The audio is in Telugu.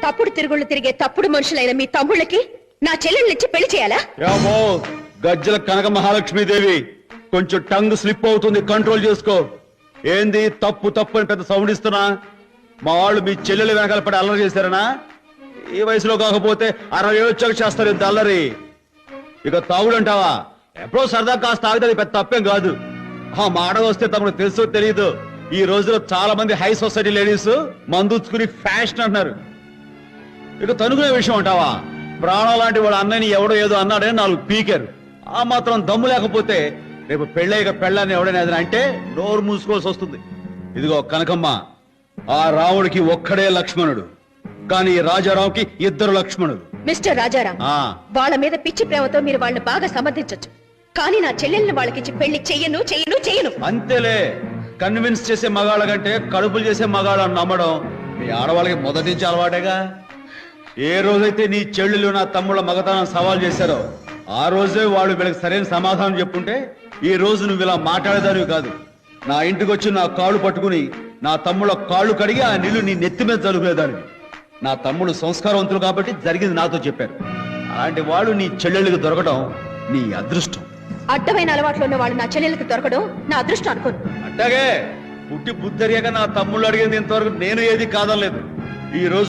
తప్పుడు తిరుగుళ్ళు తిరిగే తప్పుడు మనుషులైన మీ తమ్ముళ్ళకి నా చెల్లెళ్ళనిచ్చి పెళ్లి చేయాలా? ఏమో గజ్జల కనక మహాలక్ష్మీదేవి, కొంచెం టంగ్ స్లిప్ అవుతుంది, కంట్రోల్ చేసుకో. ఏంది తప్పు తప్పు అని పెద్ద సౌండ్ ఇస్తున్నా? మా వాళ్ళు మీ చెల్లెలు వెనకాల పడి అల్లరి చేశారనా? ఈ వయసులో కాకపోతే 60 ఏళ్ళు వచ్చాక చేస్తారు ఇంత అల్లరి. ఇక తాగుడంటావా? ఎప్పుడో సరదా కాస్త తాగితే అది పెద్ద తప్పేం కాదు. ఆ మాట వస్తే తమకు తెలుసో తెలియదు, ఈ రోజులో చాలా మంది హై సొసైటీ లేడీస్ మందుచ్చుకుని ఫ్యాషన్ అంటున్నారు. ఇక తనుకునే విషయం అంటావా? ప్రాణం లాంటి వాళ్ళ అన్నయ్యని ఎవడో ఏదో అన్నాడని 4 పీకారు. ఆ మాత్రం దమ్ము లేకపోతే రేపు పెళ్ళయ్యక పెళ్ళాన్ని ఎవడైనా ఏదైనా అంటే నోరు మూసుకోవాల్సి వస్తుంది. ఇదిగో కనకమ్మ, ఆ రాముడికి ఒక్కడే లక్ష్మణుడు, కానీ ఈ రాజారావుకి 2 లక్ష్మణులు. మిస్టర్ రాజారాం, వాళ్ళ మీద పిచ్చి ప్రేమతో మీరు వాళ్ళని బాగా సమర్థించొచ్చు, కానీ నా చెల్లెల్ని వాళ్ళకిచ్చి పెళ్లి చెయ్యను చెయ్యను చెయ్యను. అంతేలే, కన్విన్స్ చేసే మగాళ్ళ కంటే కడుపులు చేసే మగాళ్ళని నమ్మడం మీ ఆడవాళ్ళకి మొదటి నుంచి అలవాటేగా. ఏ రోజైతే నీ చెల్లెలు నా తమ్ముళ్ళ మగతనం సవాల్ చేశారో ఆ రోజే వాళ్ళు వీళ్ళకి సరైన సమాధానం చెప్పుంటే ఈ రోజు నువ్వు ఇలా మాట్లాడేదానివి కాదు. నా ఇంటికి వచ్చి నా కాళ్ళు పట్టుకుని నా తమ్ముళ్ళ కాళ్ళు కడిగి ఆ నీళ్లు నీ నెత్తి మీద జరుగులేదానివి. నా తమ్ముడు సంస్కారవంతులు కాబట్టి జరిగింది నాతో చెప్పారు. అలాంటి వాళ్ళు నీ చెల్లెళ్ళకి దొరకడం నీ అదృష్టం. అడ్డమైన అలవాట్లు ఉన్న వాళ్ళు నా చెల్లెలకి దొరకడం నా అదృష్టం అనుకోను. అట్టాగే పుట్టి బుద్ధరియాక నా తమ్ముళ్ళు అడిగింది ఇంతవరకు నేను ఏది కాదనలేదు. ఈ రోజు